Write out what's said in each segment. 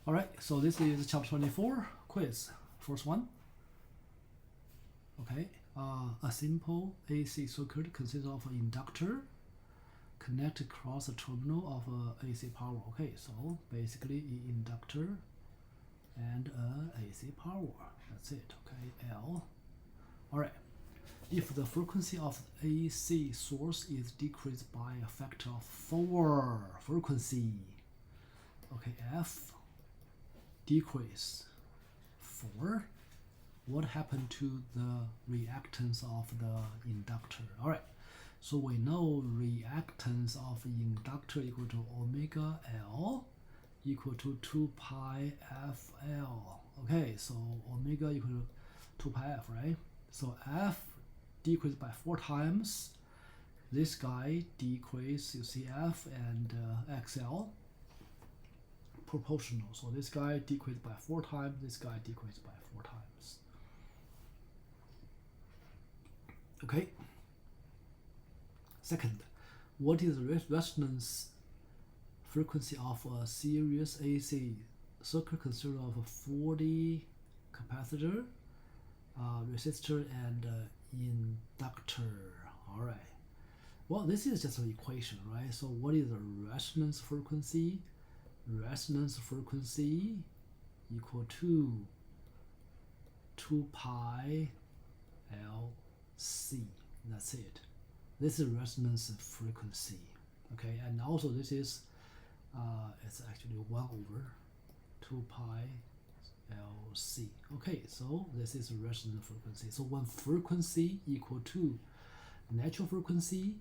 All right, so this is chapter 24, quiz. First one. Okay, a simple AC circuit consists of an inductor connected across a terminal of AC power. Okay, so basically an inductor and AC power. That's it. Okay, L. All right. If the frequency of the AC source is decreased by a factor of 4, frequency. Okay, F decrease 4. What happened to the reactance of the inductor? All right. So we know reactance of inductor equal to omega L equal to 2 pi FL. Okay, so omega equal to 2 pi F, right? So F decreased by 4 times. This guy decrease, you see F and XL proportional. So this guy decreased by 4 times, this guy decreased by 4 times. Okay. Second, what is the resonance frequency of a series AC circuit consisting of 40 capacitor, resistor, and inductor? All right. Well, this is just an equation, right? So what is the resonance frequency? Resonance frequency equal to 2 pi LC. That's it. This is resonance frequency. Okay, and also this is it's actually 1 over 2 pi LC. Okay, so this is resonance frequency. So when frequency equal to natural frequency,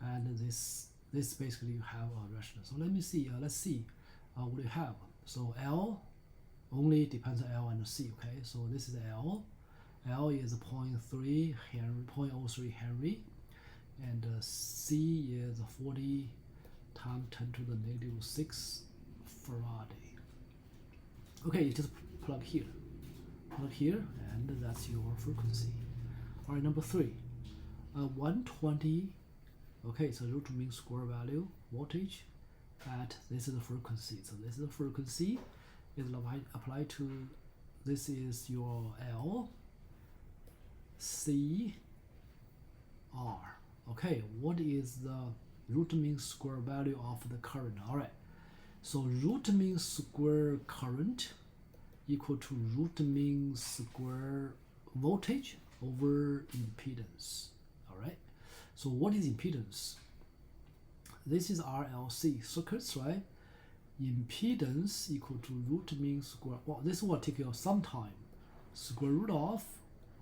and this basically you have a resonance. So let me see. Let's see what we have. So L only depends on L and C. Okay, so this is L. L is 0.3 Henry, 0.03 Henry, and C is 40 times 10 to the negative 6 Faraday. Okay, you just plug here, and that's your frequency. All right, number 3, 120. Okay, so root mean square value voltage at this is the frequency. So this is the frequency is applied to this is your L, C, R. Okay, what is the root mean square value of the current? All right, so root mean square current equal to root mean square voltage over impedance. All right, so what is impedance? This is RLC circuits, right? Impedance equal to root mean square. Well, this will take you some time. Square root of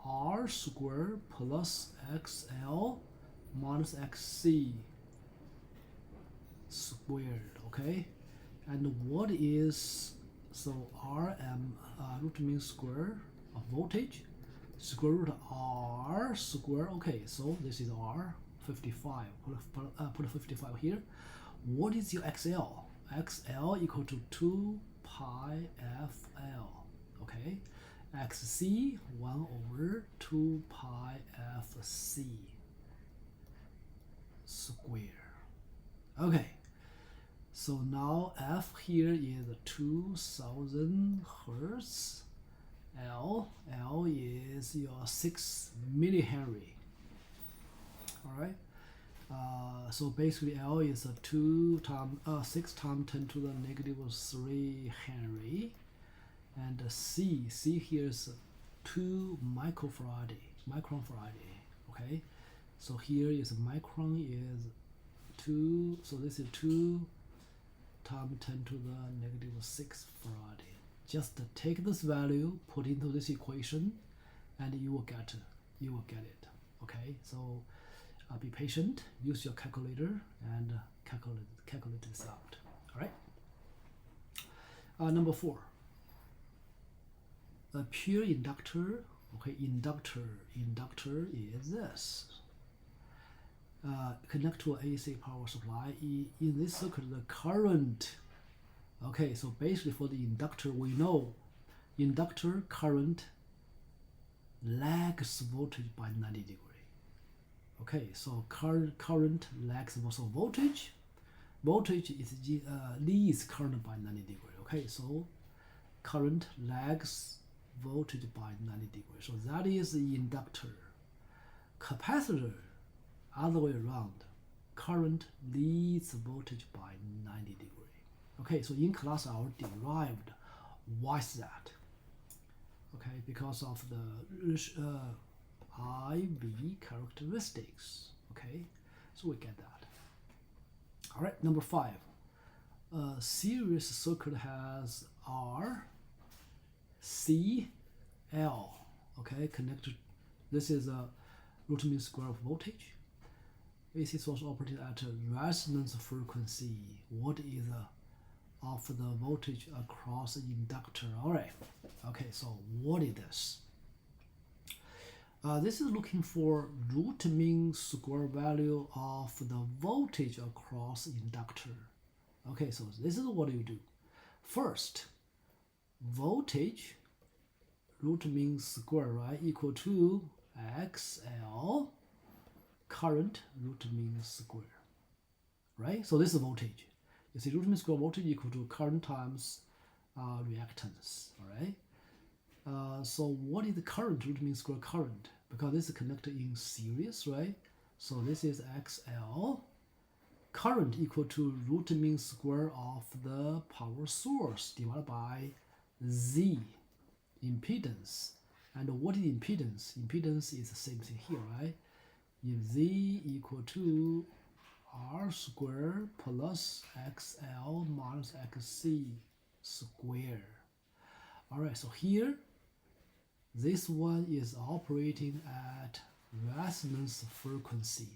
R squared plus XL minus XC squared. Okay, and what is, so RM root mean square of voltage, square root of R square. Okay, so this is R 55. Put 55 here. What is your XL? XL equal to 2 pi FL. Okay, XC 1 over 2 pi FC square. Okay, so now F here is 2000 Hertz. L is your 6 millihenry. All right. So basically L is a 6 times 10 to the negative 3 Henry, and C here is 2 micron farad. Okay, so here is micron is 2, so this is 2 times 10 to the negative 6 farad. Just take this value, put into this equation, and you will get it. Okay, so be patient, use your calculator and calculate this out. All right. Number 4, a pure inductor. Okay, inductor is this. Connect to an AC power supply. In this circuit, the current. Okay, so basically for the inductor, we know inductor current lags voltage by 90 degrees. Okay, so current lags also voltage. Voltage is leads current by 90 degrees. Okay, so current lags voltage by 90 degrees. So that is the inductor. Capacitor, other way around. Current leads voltage by 90 degrees. Okay, so in class I derived why is that? Okay, because of the IV characteristics. Okay, so we get that. All right, number 5. A series circuit has R, C, L. Okay, connected. This is a root mean square of voltage. AC source operated at a resonance frequency. What is of the voltage across the inductor? All right. Okay, so what is this? This is looking for root mean square value of the voltage across inductor. Okay, so this is what you do. First, voltage root mean square, right, equal to XL current root mean square, right? So this is voltage. You see, root mean square voltage equal to current times reactance, all right? So what is the current root mean square current? Because this is connected in series, right? So this is XL current equal to root mean square of the power source divided by Z, impedance. And what is impedance? Impedance is the same thing here, right? If Z equal to R squared plus XL minus XC square. All right, so here, this one is operating at resonance frequency.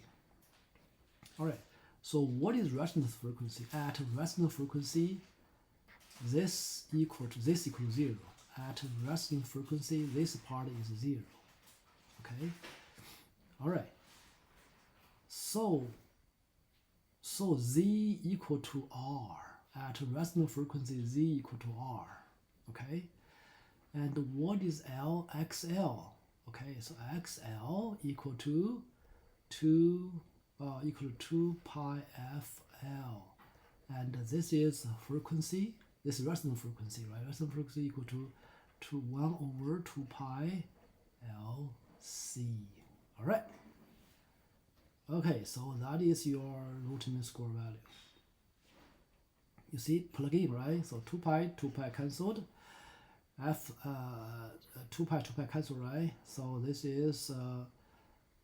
All right, so what is resonance frequency? At resonance frequency, this equal to 0. At resonance frequency, this part is 0. Okay, all right. So Z equal to R. At resonance frequency, Z equal to R. Okay, and what is L? XL. Okay, so XL equal to 2 pi FL, and this is frequency. This is resonance frequency, right? Resonance frequency equal to 1 over 2 pi LC. All right. Okay, so that is your root mean square value. You see, plug in, right? So 2 pi cancelled. 2 pi cancelled, right? So this is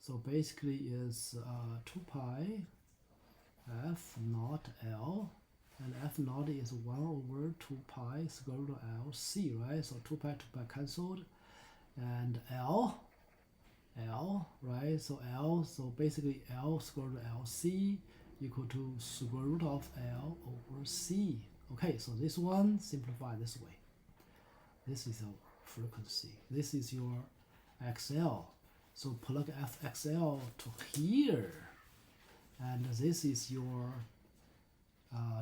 so basically is 2 pi F naught L, and F naught is 1 over 2 pi square root of LC, right? So 2 pi cancelled, and L, right? So L, so basically L square root of LC equal to square root of L over C. Okay, so this one simplify this way. This is your frequency. This is your XL. So plug FXL to here, and this is your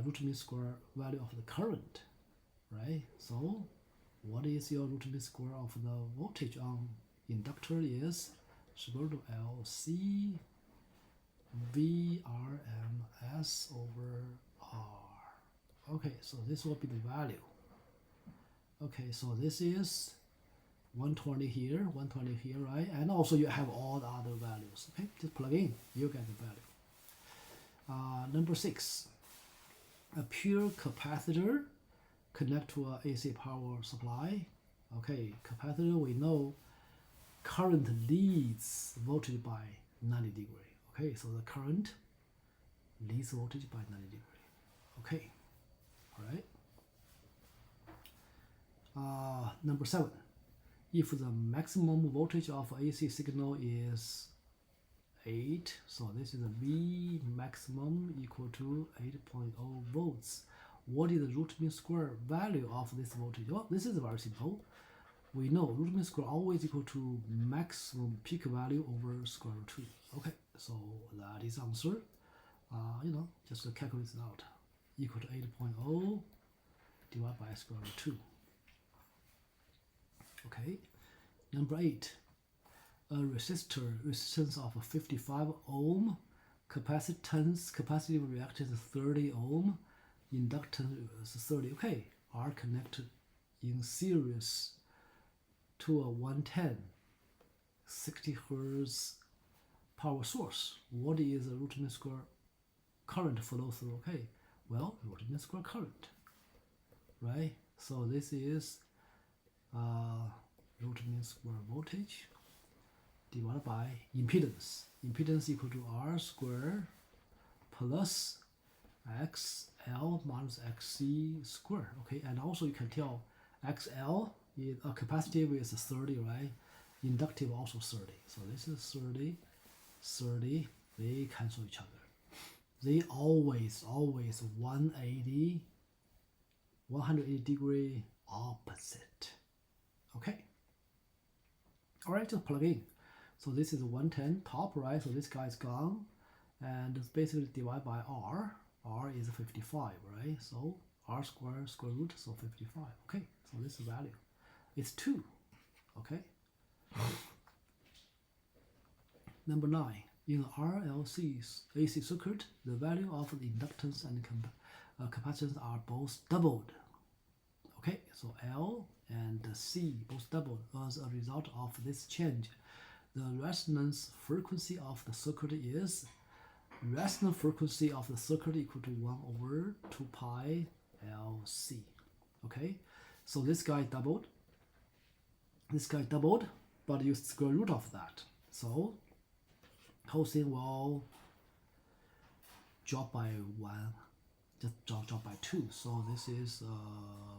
root mean square value of the current, right? So what is your root mean square of the voltage on inductor is square root of LC VRMS over R. Okay, so this will be the value. Okay, so this is 120 here, 120 here, right? And also you have all the other values. Okay, just plug in, you get the value. Number 6, a pure capacitor connect to a AC power supply. Okay, capacitor, we know current leads voltage by 90 degree. Okay, so the current leads voltage by 90 degree. Okay, all right. Number 7, if the maximum voltage of AC signal is 8, so this is a V maximum equal to 8.0 volts. What is the root mean square value of this voltage? Well, this is very simple. We know root mean square always equal to maximum peak value over square root 2. Okay, so that is answer. Just calculate it out. Equal to 8.0 divided by square root 2. Okay, number 8, a resistance of 55 ohm, capacitive reactance 30 ohm, inductance is 30. Okay, are connected in series to a 110 60 Hz power source. What is the root mean square current flow through? Okay, well, root mean square current, right? So this is root mean square voltage divided by impedance. Impedance equal to R square plus XL minus XC square. Okay, and also you can tell XL is capacitive is 30, right? Inductive also 30. So this is 30, 30. They cancel each other. They always 180 degree opposite. Okay. All right, just plug in. So this is 110 top, right? So this guy is gone, and it's basically divided by R. R is 55, right? So R square root, so 55. Okay, so this value is 2. Okay. Number 9. In RLC's AC circuit, the value of the inductance and capacitance are both doubled. Okay, so L and C both doubled as a result of this change. The resonance frequency of the circuit is resonance frequency of the circuit equal to 1 over 2 pi LC. Okay, so this guy doubled, but you square root of that. So whole thing will drop by 1, just drop by 2. So this is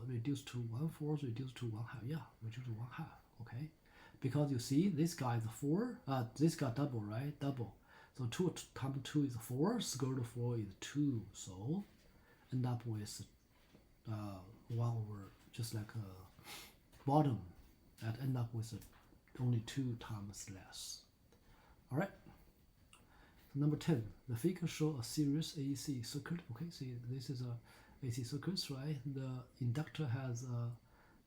reduced to 1/4, reduced to 1/2. Yeah, reduced to 1/2. Okay, because you see this guy is 4. This guy double, right? Double. So 2 times 2 is 4. Square root of 4 is 2. So end up with 1 over, just like bottom, that end up with only 2 times less. All right. Number 10, the figure shows a series AC circuit. Okay, see, this is a AC circuit, right? The inductor has a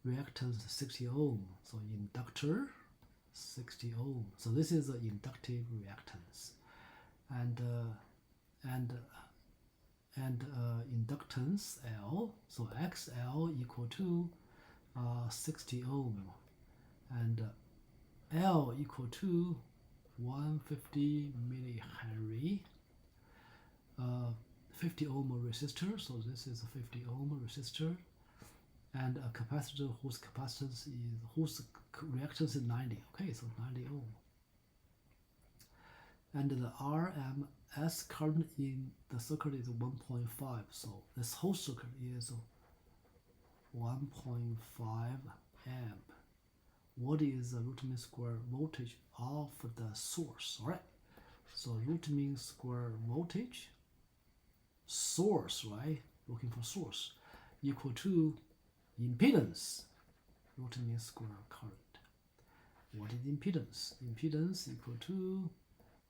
reactance 60 ohm. So inductor 60 ohm. So this is the inductive reactance, and inductance L. So XL equal to 60 ohm, and L equal to 150 millihenry, 50 ohm resistor. So this is a 50 ohm resistor, and a capacitor whose reactance is 90. Okay, so 90 ohm. And the RMS current in the circuit is 1.5. So this whole circuit is 1.5 amp. What is the root mean square voltage of the source? All right, so root mean square voltage, source, right? Looking for source, equal to impedance, root mean square current. What is impedance? Impedance equal to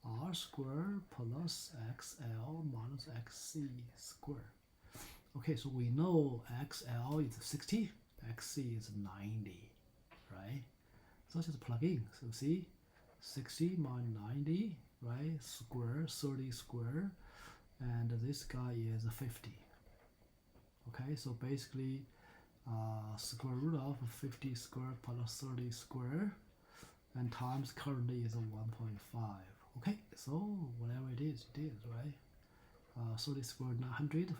R square plus XL minus XC square. Okay, so we know XL is 60, XC is 90, right? So just plug in. So see, 60 minus 90, right? Square, 30 square, and this guy is 50. Okay, so basically square root of 50 square plus 30 square, and times current is 1.5. Okay, so whatever it is, right? 30 square 900,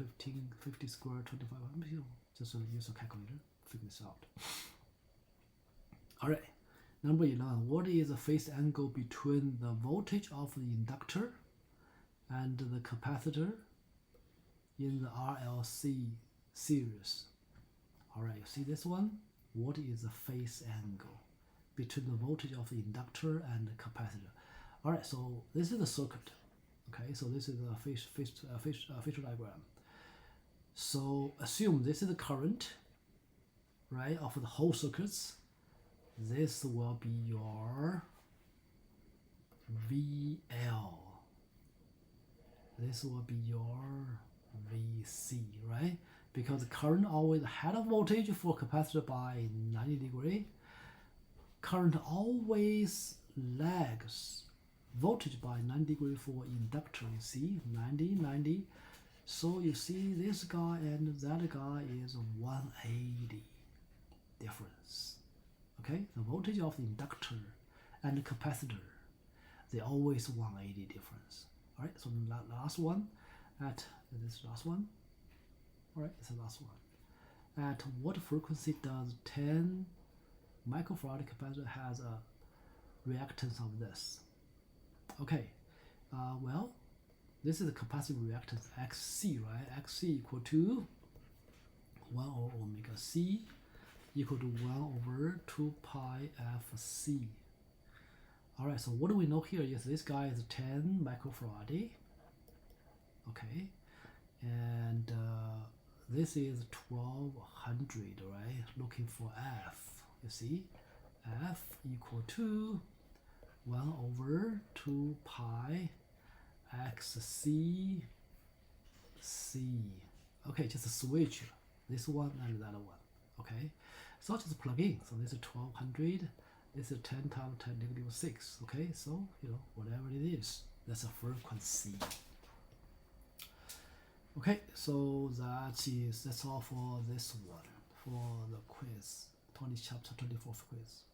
50 square 2500. Just use a calculator, figure this out. All right. Number 11, what is the phase angle between the voltage of the inductor and the capacitor in the RLC series? All right, you see this one? What is the phase angle between the voltage of the inductor and the capacitor? All right, so this is the circuit. Okay, so this is a phase diagram. So assume this is the current, right, of the whole circuits. This will be your VL. This will be your VC, right? Because current always ahead of voltage for capacitor by 90 degree. Current always lags voltage by 90 degree for inductor. You see, 90, 90. So you see this guy and that guy is 180 difference. Okay, the voltage of the inductor and the capacitor, they always 180 difference. All right, so the last one at this last one. All right, it's the last one. At what frequency does 10 microfarad capacitor has a reactance of this? Okay, well, this is the capacitive reactance XC, right? XC equal to 1 over omega C equal to 1 over 2 pi FC. Alright, so what do we know here is this guy is 10 microfarad. Okay, and this is 1200, right? Looking for F, you see? F equal to 1 over 2 pi XC C. Okay, just switch this one and that one. Okay, so just plug in. So this is 1200. This is 10 times 10 negative 6. Okay, so whatever it is, that's a frequency. Okay, so that's all for this one, for the quiz, chapter 24 quiz.